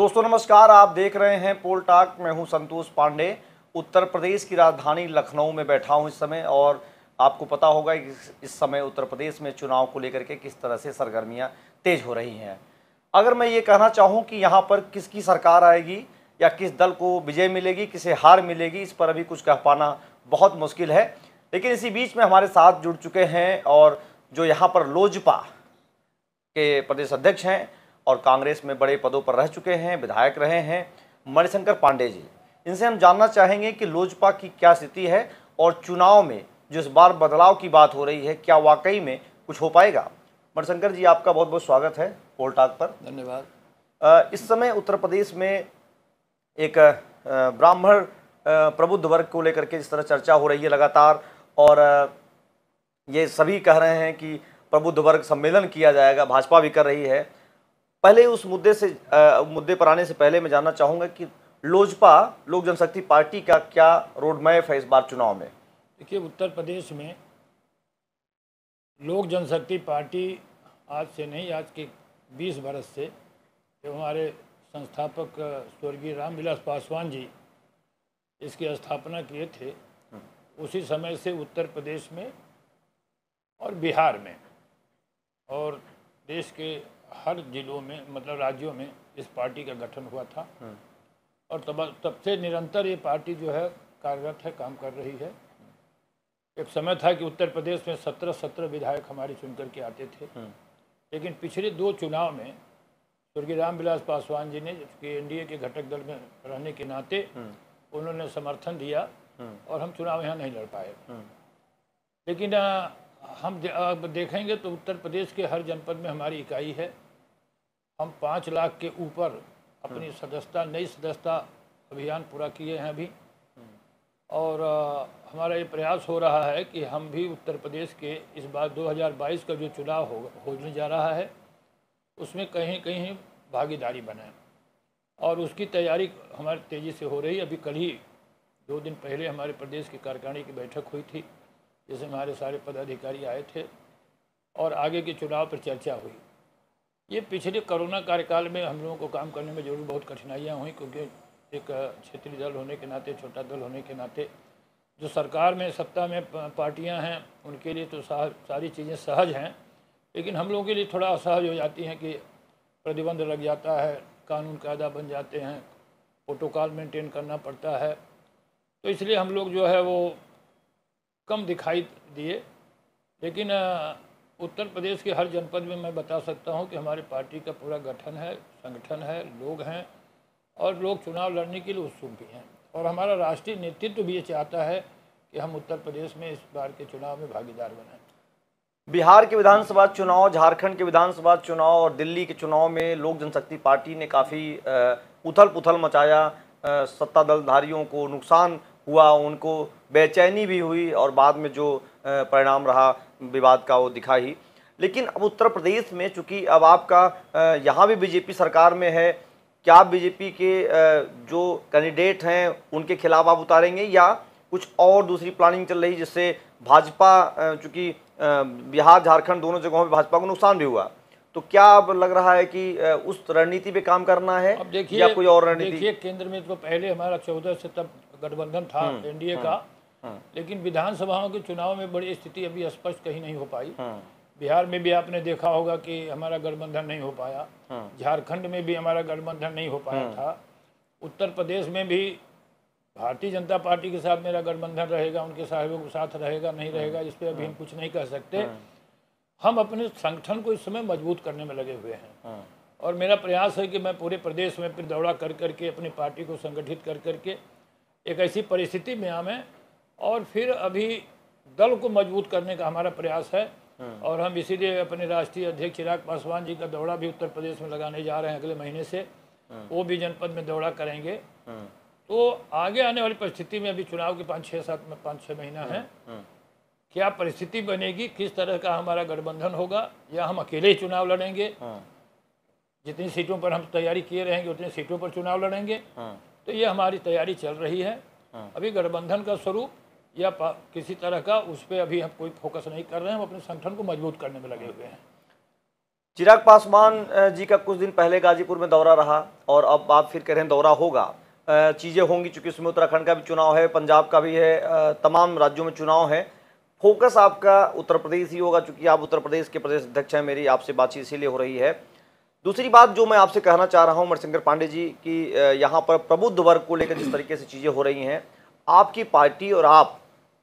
दोस्तों नमस्कार, आप देख रहे हैं पोल टॉक। मैं हूं संतोष पांडे। उत्तर प्रदेश की राजधानी लखनऊ में बैठा हूं इस समय, और आपको पता होगा कि इस समय उत्तर प्रदेश में चुनाव को लेकर के किस तरह से सरगर्मियां तेज हो रही हैं। अगर मैं ये कहना चाहूं कि यहां पर किसकी सरकार आएगी या किस दल को विजय मिलेगी, किसे हार मिलेगी, इस पर अभी कुछ कह पाना बहुत मुश्किल है। लेकिन इसी बीच में हमारे साथ जुड़ चुके हैं और जो यहाँ पर लोजपा के प्रदेश अध्यक्ष हैं और कांग्रेस में बड़े पदों पर रह चुके हैं, विधायक रहे हैं, मणिशंकर पांडे जी। इनसे हम जानना चाहेंगे कि लोजपा की क्या स्थिति है और चुनाव में जो इस बार बदलाव की बात हो रही है, क्या वाकई में कुछ हो पाएगा। मणिशंकर जी, आपका बहुत बहुत स्वागत है पोल टॉक पर। धन्यवाद। इस समय उत्तर प्रदेश में एक ब्राह्मण प्रबुद्ध वर्ग को लेकर के जिस तरह चर्चा हो रही है लगातार, और ये सभी कह रहे हैं कि प्रबुद्ध वर्ग सम्मेलन किया जाएगा, भाजपा भी कर रही है। पहले उस मुद्दे पर आने से पहले मैं जानना चाहूँगा कि लोजपा लोक जनशक्ति पार्टी का क्या रोड मैप है इस बार चुनाव में। देखिए, उत्तर प्रदेश में लोक जनशक्ति पार्टी आज से नहीं, आज के 20 बरस से जब हमारे संस्थापक स्वर्गीय रामविलास पासवान जी इसकी स्थापना किए थे, उसी समय से उत्तर प्रदेश में और बिहार में और देश के हर जिलों में, मतलब राज्यों में, इस पार्टी का गठन हुआ था। और तब से निरंतर ये पार्टी जो है कार्यरत है, काम कर रही है। एक समय था कि उत्तर प्रदेश में 17 विधायक हमारे चुन करके आते थे, लेकिन पिछले 2 चुनाव में स्वर्गीय रामविलास पासवान जी ने, जबकि एनडीए के घटक दल में रहने के नाते उन्होंने समर्थन दिया और हम चुनाव यहाँ नहीं लड़ पाए। लेकिन हम अब देखेंगे तो उत्तर प्रदेश के हर जनपद में हमारी इकाई है। हम 5 लाख के ऊपर अपनी नई सदस्यता अभियान पूरा किए हैं अभी, और हमारा ये प्रयास हो रहा है कि हम भी उत्तर प्रदेश के इस बार 2022 का जो चुनाव होने जा रहा है उसमें कहीं कहीं भागीदारी बनाएं, और उसकी तैयारी हमारी तेज़ी से हो रही है। अभी कल ही 2 दिन पहले हमारे प्रदेश की कार्यकारिणी की बैठक हुई थी, जिसमें हमारे सारे पदाधिकारी आए थे और आगे के चुनाव पर चर्चा हुई। ये पिछले कोरोना कार्यकाल में हम लोगों को काम करने में जरूर बहुत कठिनाइयाँ हुई, क्योंकि एक क्षेत्रीय दल होने के नाते, छोटा दल होने के नाते, जो सरकार में सत्ता में पार्टियां हैं उनके लिए तो सारी चीज़ें सहज हैं, लेकिन हम लोगों के लिए थोड़ा असहज हो जाती हैं कि प्रतिबंध लग जाता है, कानून कायदा बन जाते हैं, प्रोटोकॉल मेंटेन करना पड़ता है। तो इसलिए हम लोग जो है वो कम दिखाई दिए। लेकिन उत्तर प्रदेश के हर जनपद में मैं बता सकता हूं कि हमारी पार्टी का पूरा गठन है, संगठन है, लोग हैं, और लोग चुनाव लड़ने के लिए उत्सुक भी हैं। और हमारा राष्ट्रीय नेतृत्व भी ये चाहता है कि हम उत्तर प्रदेश में इस बार के चुनाव में भागीदार बनाएं। बिहार के विधानसभा चुनाव, झारखंड के विधानसभा चुनाव और दिल्ली के चुनाव में लोक जनशक्ति पार्टी ने काफ़ी उथल पुथल मचाया। सत्ता दलधारियों को नुकसान हुआ, उनको बेचैनी भी हुई, और बाद में जो परिणाम रहा विवाद का वो दिखा ही। लेकिन अब उत्तर प्रदेश में चूँकि अब आपका यहाँ भी बीजेपी सरकार में है, क्या आप बीजेपी के जो कैंडिडेट हैं उनके खिलाफ आप उतारेंगे, या कुछ और दूसरी प्लानिंग चल रही जिससे भाजपा, चूँकि बिहार झारखंड दोनों जगहों में भाजपा को नुकसान भी हुआ, तो क्या अब लग रहा है कि उस रणनीति पे काम करना है या कोई और रणनीति? देखिए, केंद्र में तो पहले हमारा 14 से तब गठबंधन था एनडीए का, लेकिन विधानसभाओं के चुनाव में बड़ी स्थिति अभी स्पष्ट कहीं नहीं हो पाई। बिहार में भी आपने देखा होगा कि हमारा गठबंधन नहीं हो पाया, झारखंड में भी हमारा गठबंधन नहीं हो पाया था, उत्तर प्रदेश में भी भारतीय जनता पार्टी के साथ मेरा गठबंधन रहेगा, उनके साहिबों के साथ रहेगा नहीं रहेगा, इस पर अभी हम कुछ नहीं कह सकते। हम अपने संगठन को इस समय मजबूत करने में लगे हुए हैं, और मेरा प्रयास है कि मैं पूरे प्रदेश में फिर दौड़ा कर करके अपनी पार्टी को संगठित कर करके एक ऐसी परिस्थिति में आवें, और फिर अभी दल को मजबूत करने का हमारा प्रयास है। और हम इसीलिए अपने राष्ट्रीय अध्यक्ष चिराग पासवान जी का दौरा भी उत्तर प्रदेश में लगाने जा रहे हैं अगले महीने से, वो भी जनपद में दौरा करेंगे। तो आगे आने वाली परिस्थिति में, अभी चुनाव के 5-6 महीना है, क्या परिस्थिति बनेगी, किस तरह का हमारा गठबंधन होगा, या हम अकेले ही चुनाव लड़ेंगे, जितनी सीटों पर हम तैयारी किए रहेंगे उतनी सीटों पर चुनाव लड़ेंगे। तो ये हमारी तैयारी चल रही है। अभी गठबंधन का स्वरूप या किसी तरह का उस पर अभी हम कोई फोकस नहीं कर रहे हैं, हम अपने संगठन को मजबूत करने में लगे हुए हैं। चिराग पासवान जी का कुछ दिन पहले गाजीपुर में दौरा रहा और अब आप फिर कह रहे हैं दौरा होगा। चीज़ें होंगी चूंकि उसमें उत्तराखंड का भी चुनाव है, पंजाब का भी है, तमाम राज्यों में चुनाव है। फोकस आपका उत्तर प्रदेश ही होगा चूंकि आप उत्तर प्रदेश के प्रदेश अध्यक्ष हैं। मेरी आपसे बातचीत इसीलिए हो रही है। दूसरी बात जो मैं आपसे कहना चाह रहा हूं मणिशंकर पांडे जी कि यहाँ पर प्रबुद्ध वर्ग को लेकर जिस तरीके से चीज़ें हो रही हैं, आपकी पार्टी और आप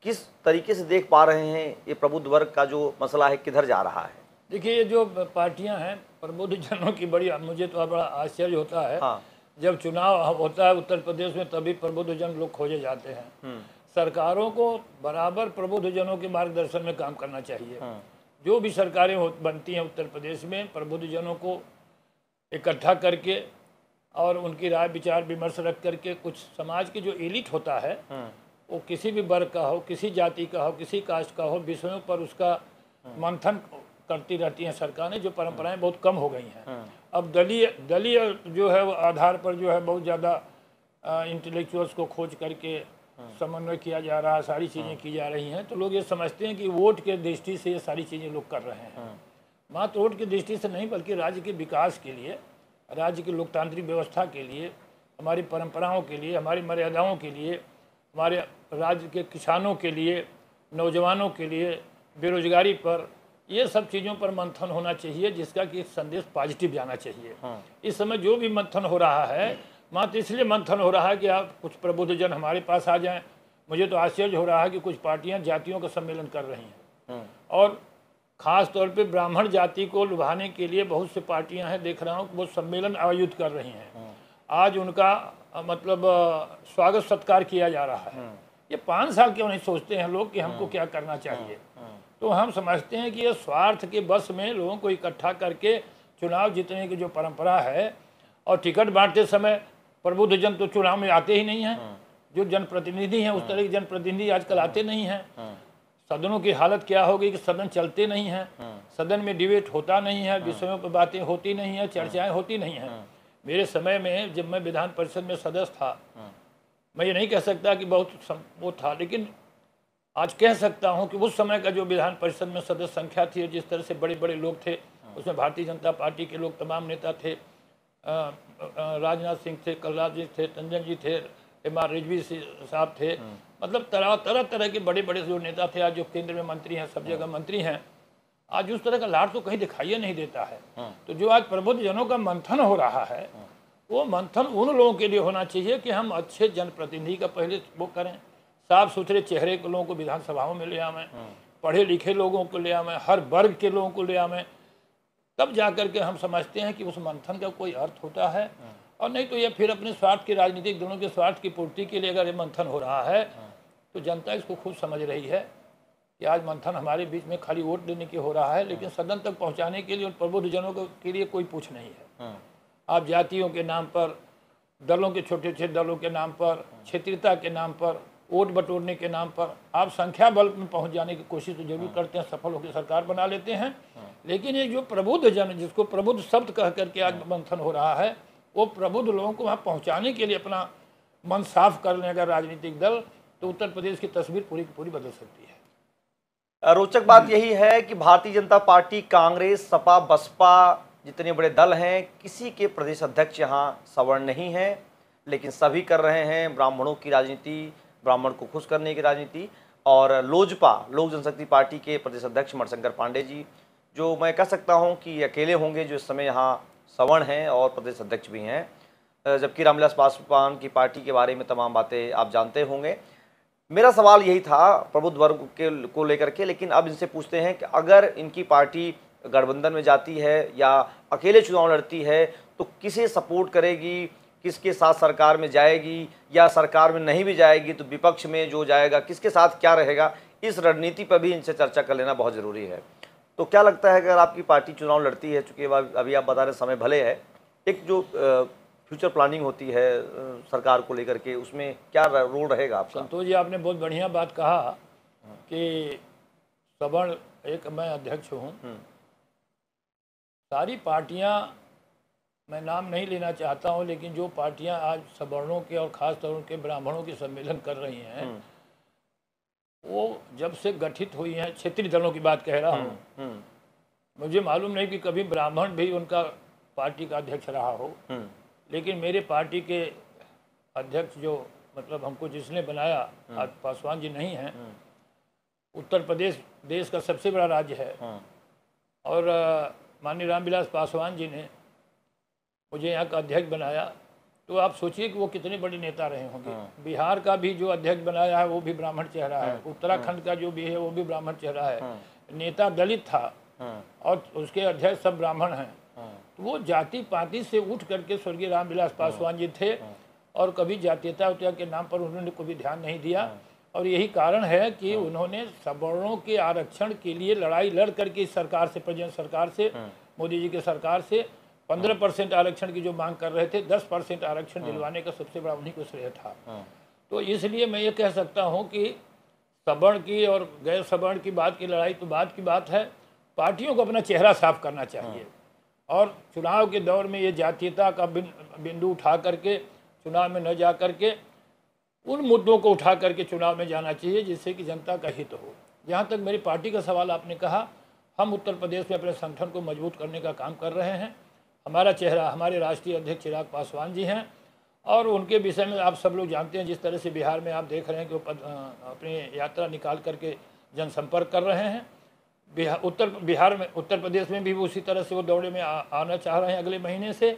किस तरीके से देख पा रहे हैं ये प्रबुद्ध वर्ग का जो मसला है किधर जा रहा है? देखिए, ये जो पार्टियां हैं प्रबुद्ध जनों की बड़ी, मुझे तो बड़ा आश्चर्य होता है। हाँ। जब चुनाव होता है उत्तर प्रदेश में तभी प्रबुद्ध जन लोग खोजे जाते हैं। सरकारों को बराबर प्रबुद्ध जनों के मार्गदर्शन में काम करना चाहिए। जो भी सरकारें बनती हैं उत्तर प्रदेश में प्रबुद्ध जनों को इकट्ठा करके और उनकी राय विचार विमर्श रख करके कुछ समाज के जो एलिट होता है वो किसी भी वर्ग का हो, किसी जाति का हो, किसी कास्ट का हो, विषयों पर उसका मंथन करती रहती हैं सरकारें। जो परंपराएं बहुत कम हो गई हैं। अब दलीय जो है वो आधार पर जो है बहुत ज़्यादा इंटेलेक्चुअल्स को खोज करके समन्वय किया जा रहा है, सारी चीज़ें की जा रही हैं। तो लोग ये समझते हैं कि वोट के दृष्टि से ये सारी चीज़ें लोग कर रहे हैं। मात्र वोट की दृष्टि से नहीं बल्कि राज्य के विकास के लिए, राज्य की लोकतांत्रिक व्यवस्था के लिए, हमारी परंपराओं के लिए, हमारी मर्यादाओं के लिए, हमारे राज्य के किसानों के लिए, नौजवानों के लिए, बेरोजगारी पर, ये सब चीज़ों पर मंथन होना चाहिए जिसका कि एक संदेश पॉजिटिव जाना चाहिए। इस समय जो भी मंथन हो रहा है मात्र इसलिए मंथन हो रहा है कि आप कुछ प्रबुद्ध जन हमारे पास आ जाएं। मुझे तो आश्चर्य हो रहा है कि कुछ पार्टियां जातियों का सम्मेलन कर रही हैं और ख़ास तौर पे ब्राह्मण जाति को लुभाने के लिए बहुत से पार्टियां हैं, देख रहा हूँ वो सम्मेलन आयोजित कर रही हैं। आज उनका मतलब स्वागत सत्कार किया जा रहा है। ये 5 साल क्यों नहीं सोचते हैं लोग कि हमको क्या करना चाहिए? तो हम समझते हैं कि ये स्वार्थ के बस में लोगों को इकट्ठा करके चुनाव जीतने की जो परंपरा है, और टिकट बांटते समय प्रबुद्ध जन तो चुनाव में आते ही नहीं हैं। जो जनप्रतिनिधि हैं उस तरह के जनप्रतिनिधि आजकल आते नहीं हैं। सदनों की हालत क्या हो गई कि सदन चलते नहीं हैं, सदन में डिबेट होता नहीं है, विषयों पर बातें होती नहीं है, चर्चाएं होती नहीं हैं। मेरे समय में जब मैं विधान परिषद में सदस्य था, मैं ये नहीं कह सकता कि बहुत वो था, लेकिन आज कह सकता हूं कि उस समय का जो विधान परिषद में सदस्य संख्या थी, जिस तरह से बड़े बड़े लोग थे, उसमें भारतीय जनता पार्टी के लोग तमाम नेता थे। राजनाथ सिंह थे, कलराज जी थे, टंडन जी थे, MR रिजवी साहब थे, मतलब तरह तरह के बड़े बड़े जो नेता थे, आज जो केंद्र में मंत्री हैं, सब जगह मंत्री हैं। आज उस तरह का लाड तो कहीं दिखाई नहीं देता है। तो जो आज प्रबुद्ध जनों का मंथन हो रहा है वो मंथन उन लोगों के लिए होना चाहिए कि हम अच्छे जनप्रतिनिधि का पहले वो करें, साफ सुथरे चेहरे के लोगों को विधानसभाओं में ले आवें, पढ़े लिखे लोगों को ले आवें, हर वर्ग के लोगों को ले आवें, तब जा कर के हम समझते हैं कि उस मंथन का कोई अर्थ होता है। और नहीं तो ये फिर अपने स्वार्थ के, राजनीतिक दलों के स्वार्थ की पूर्ति के लिए अगर ये मंथन हो रहा है तो जनता इसको खूब समझ रही है कि आज मंथन हमारे बीच में खाली वोट देने की हो रहा है, लेकिन सदन तक पहुंचाने के लिए और प्रबुद्ध जनों के लिए कोई पूछ नहीं है। आप जातियों के नाम पर, दलों के छोटे छोटे दलों के नाम पर, क्षेत्रीयता के नाम पर, वोट बटोरने के नाम पर आप संख्या बल में पहुंच जाने की कोशिश तो जरूर करते हैं, सफल होकर सरकार बना लेते हैं। लेकिन ये जो प्रबुद्ध जन, जिसको प्रबुद्ध शब्द कह करके आज मंथन हो रहा है, वो प्रबुद्ध लोगों को वहाँ पहुँचाने के लिए अपना मन साफ कर लें अगर राजनीतिक दल, तो उत्तर प्रदेश की तस्वीर पूरी की पूरी बदल सकती है। रोचक बात यही है कि भारतीय जनता पार्टी, कांग्रेस, सपा, बसपा जितने बड़े दल हैं, किसी के प्रदेश अध्यक्ष यहाँ सवर्ण नहीं हैं, लेकिन सभी कर रहे हैं ब्राह्मणों की राजनीति, ब्राह्मण को खुश करने की राजनीति। और लोजपा, लोक जनशक्ति पार्टी के प्रदेश अध्यक्ष मणिशंकर पांडे जी, जो मैं कह सकता हूं कि अकेले होंगे जो इस समय यहाँ सवर्ण हैं और प्रदेश अध्यक्ष भी हैं, जबकि रामविलास पासवान की पार्टी के बारे में तमाम बातें आप जानते होंगे। मेरा सवाल यही था प्रबुद्ध वर्ग को लेकर के, लेकिन अब इनसे पूछते हैं कि अगर इनकी पार्टी गठबंधन में जाती है या अकेले चुनाव लड़ती है तो किसे सपोर्ट करेगी, किसके साथ सरकार में जाएगी, या सरकार में नहीं भी जाएगी तो विपक्ष में जो जाएगा किसके साथ क्या रहेगा, इस रणनीति पर भी इनसे चर्चा कर लेना बहुत ज़रूरी है। तो क्या लगता है अगर आपकी पार्टी चुनाव लड़ती है, चूँकि अभी आप बता रहे समय भले है, एक जो फ्यूचर प्लानिंग होती है सरकार को लेकर के, उसमें क्या रोल रहेगा आपका? संतोष जी, आपने बहुत बढ़िया बात कहा कि सवर्ण एक मैं अध्यक्ष हूँ। सारी पार्टियां, मैं नाम नहीं लेना चाहता हूं, लेकिन जो पार्टियां आज सवर्णों के और ख़ास तौर के ब्राह्मणों के सम्मेलन कर रही हैं, वो जब से गठित हुई हैं, क्षेत्रीय दलों की बात कह रहा हूं, मुझे मालूम नहीं कि कभी ब्राह्मण भी उनका पार्टी का अध्यक्ष रहा हो, लेकिन मेरे पार्टी के अध्यक्ष जो मतलब हमको जिसने बनाया, आज पासवान जी नहीं हैं। उत्तर प्रदेश देश का सबसे बड़ा राज्य है और माननीय रामविलास पासवान जी ने मुझे यहाँ का अध्यक्ष बनाया, तो आप सोचिए कि वो कितने बड़े नेता रहे होंगे। बिहार का भी जो अध्यक्ष बनाया है वो भी ब्राह्मण चेहरा है, उत्तराखंड का जो भी है वो भी ब्राह्मण चेहरा है। नेता दलित था और उसके अध्यक्ष सब ब्राह्मण हैं। तो वो जाति पाति से उठ करके स्वर्गीय रामविलास पासवान जी थे और कभी जातीयता के नाम पर उन्होंने कोई ध्यान नहीं दिया। और यही कारण है कि उन्होंने सवर्णों के आरक्षण के लिए लड़ाई लड़ करके इस सरकार से, प्रेजेंट सरकार से, मोदी जी के सरकार से 15% आरक्षण की जो मांग कर रहे थे, 10% आरक्षण दिलवाने का सबसे बड़ा उन्हीं को श्रेय था। तो इसलिए मैं ये कह सकता हूँ कि सवर्ण की और गैर सवर्ण की बात की लड़ाई तो बात की बात है, पार्टियों को अपना चेहरा साफ करना चाहिए और चुनाव के दौर में ये जातीयता का बिंदु उठा करके चुनाव में न जा करके उन मुद्दों को उठा करके चुनाव में जाना चाहिए जिससे कि जनता का हित हो। जहाँ तक मेरी पार्टी का सवाल आपने कहा, हम उत्तर प्रदेश में अपने संगठन को मजबूत करने का काम कर रहे हैं। हमारा चेहरा हमारे राष्ट्रीय अध्यक्ष चिराग पासवान जी हैं और उनके विषय में आप सब लोग जानते हैं, जिस तरह से बिहार में आप देख रहे हैं कि वो अपनी यात्रा निकाल करके जनसंपर्क कर रहे हैं। उत्तर प्रदेश में भी उसी तरह से वो दौरे में आना चाह रहे हैं। अगले महीने से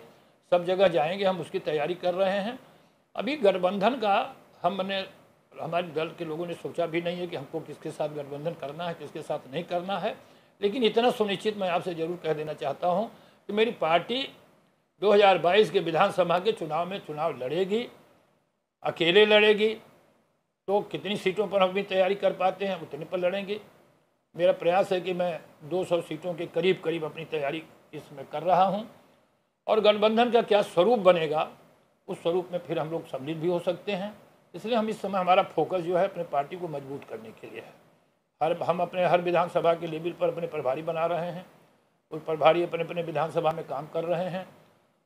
सब जगह जाएंगे, हम उसकी तैयारी कर रहे हैं। अभी गठबंधन का हमारे दल के लोगों ने सोचा भी नहीं है कि हमको किसके साथ गठबंधन करना है, किसके साथ नहीं करना है। लेकिन इतना सुनिश्चित मैं आपसे ज़रूर कह देना चाहता हूं कि मेरी पार्टी 2022 के विधानसभा के चुनाव में चुनाव लड़ेगी, अकेले लड़ेगी। तो कितनी सीटों पर हम भी तैयारी कर पाते हैं उतने पर लड़ेंगे। मेरा प्रयास है कि मैं 200 सीटों के करीब करीब अपनी तैयारी इसमें कर रहा हूं और गठबंधन का क्या स्वरूप बनेगा उस स्वरूप में फिर हम लोग सम्मिलित भी हो सकते हैं। इसलिए हम इस समय हमारा फोकस जो है अपने पार्टी को मजबूत करने के लिए है। हम अपने हर विधानसभा के लेवल पर अपने प्रभारी बना रहे हैं, उस प्रभारी अपने अपने विधानसभा में काम कर रहे हैं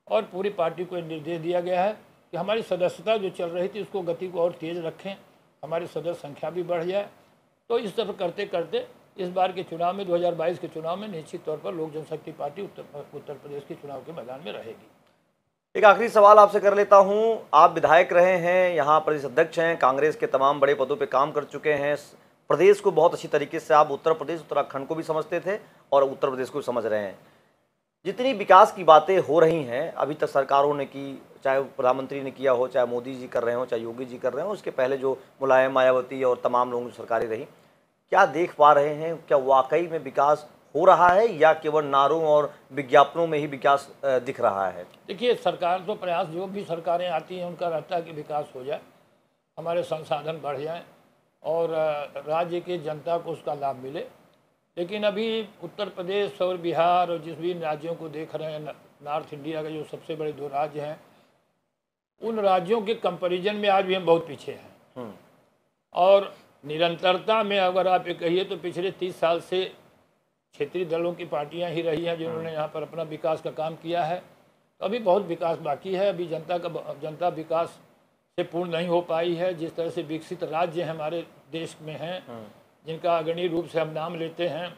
और पूरी पार्टी को निर्देश दिया गया है कि हमारी सदस्यता जो चल रही थी उसको गति को और तेज़ रखें, हमारी सदस्य संख्या भी बढ़ जाए। तो इस तरह करते करते इस बार के चुनाव में 2022 के चुनाव में निश्चित तौर पर लोक जनशक्ति पार्टी उत्तर प्रदेश के चुनाव के मैदान में रहेगी। एक आखिरी सवाल आपसे कर लेता हूं, आप विधायक रहे हैं, यहाँ प्रदेश अध्यक्ष हैं, कांग्रेस के तमाम बड़े पदों पे काम कर चुके हैं, प्रदेश को बहुत अच्छी तरीके से आप उत्तर प्रदेश उत्तराखंड को भी समझते थे और उत्तर प्रदेश को भी समझ रहे हैं। जितनी विकास की बातें हो रही हैं अभी तक सरकारों ने की, चाहे प्रधानमंत्री ने किया हो, चाहे मोदी जी कर रहे हो, चाहे योगी जी कर रहे हो, उसके पहले जो मुलायम, मायावती और तमाम लोगों की सरकारें रही, क्या देख पा रहे हैं? क्या वाकई में विकास हो रहा है या केवल नारों और विज्ञापनों में ही विकास दिख रहा है? देखिए, सरकार तो प्रयास, जो भी सरकारें आती हैं उनका रहता है कि विकास हो जाए, हमारे संसाधन बढ़ जाएं और राज्य की जनता को उसका लाभ मिले। लेकिन अभी उत्तर प्रदेश और बिहार और जिस भी राज्यों को देख रहे हैं, नॉर्थ इंडिया के जो सबसे बड़े 2 राज्य हैं, उन राज्यों के कंपैरिजन में आज भी हम बहुत पीछे हैं। और निरंतरता में अगर आप ये कहिए तो पिछले 30 साल से क्षेत्रीय दलों की पार्टियां ही रही हैं जिन्होंने यहाँ पर अपना विकास का काम किया है। अभी बहुत विकास बाकी है, अभी जनता विकास से पूर्ण नहीं हो पाई है। जिस तरह से विकसित राज्य हमारे देश में हैं, जिनका अग्रणी रूप से हम नाम लेते हैं,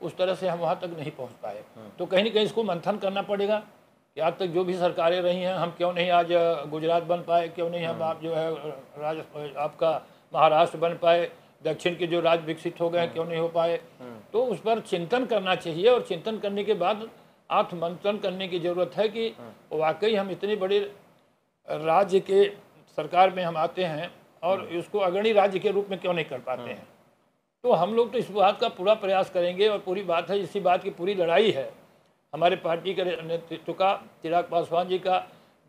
उस तरह से हम वहाँ तक नहीं पहुँच पाए। तो कहीं ना कहीं इसको मंथन करना पड़ेगा कि आज तक जो भी सरकारें रही हैं, हम क्यों नहीं आज गुजरात बन पाए, क्यों नहीं हम आप जो है आपका महाराष्ट्र बन पाए, दक्षिण के जो राज्य विकसित हो गए क्यों नहीं हो पाए। तो उस पर चिंतन करना चाहिए और चिंतन करने के बाद आत्ममंथन करने की ज़रूरत है कि वाकई हम इतने बड़े राज्य के सरकार में हम आते हैं और इसको अग्रणी राज्य के रूप में क्यों नहीं कर पाते हैं। तो हम लोग तो इस बात का पूरा प्रयास करेंगे और पूरी बात है, इसी बात की पूरी लड़ाई है हमारे पार्टी के नेतृत्व का, चिराग पासवान जी का।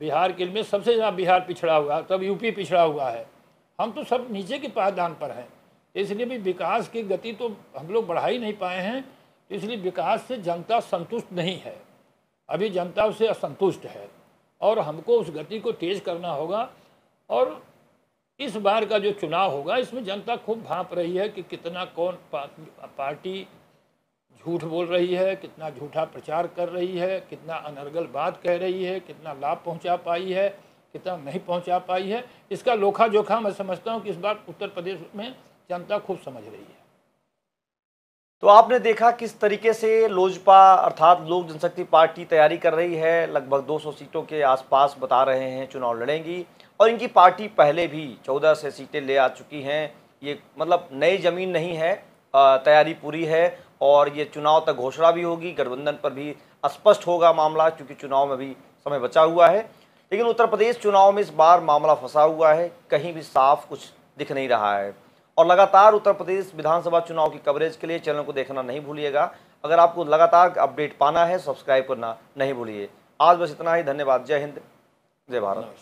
बिहार के लिए सबसे ज़्यादा बिहार पिछड़ा हुआ, तब यूपी पिछड़ा हुआ है, हम तो सब नीचे के पायदान पर हैं। इसलिए भी विकास की गति तो हम लोग बढ़ा ही नहीं पाए हैं। इसलिए विकास से जनता संतुष्ट नहीं है, अभी जनता उससे असंतुष्ट है और हमको उस गति को तेज करना होगा। और इस बार का जो चुनाव होगा इसमें जनता खूब भांप रही है कि कितना कौन पार्टी झूठ बोल रही है, कितना झूठा प्रचार कर रही है, कितना अनर्गल बात कह रही है, कितना लाभ पहुंचा पाई है, कितना नहीं पहुंचा पाई है। इसका लोखा जोखा मैं समझता हूं कि इस बार उत्तर प्रदेश में जनता खूब समझ रही है। तो आपने देखा किस तरीके से लोजपा अर्थात लोक जनशक्ति पार्टी तैयारी कर रही है। लगभग 200 सीटों के आसपास बता रहे हैं चुनाव लड़ेंगी, और इनकी पार्टी पहले भी 14 से सीटें ले आ चुकी हैं। ये मतलब नई जमीन नहीं है, तैयारी पूरी है, और ये चुनाव तक घोषणा भी होगी। गठबंधन पर भी स्पष्ट होगा मामला, क्योंकि चुनाव में भी समय बचा हुआ है। लेकिन उत्तर प्रदेश चुनाव में इस बार मामला फंसा हुआ है, कहीं भी साफ कुछ दिख नहीं रहा है। और लगातार उत्तर प्रदेश विधानसभा चुनाव की कवरेज के लिए चैनल को देखना नहीं भूलिएगा। अगर आपको लगातार अपडेट पाना है, सब्सक्राइब करना नहीं भूलिए। आज बस इतना ही। धन्यवाद। जय हिंद, जय भारत।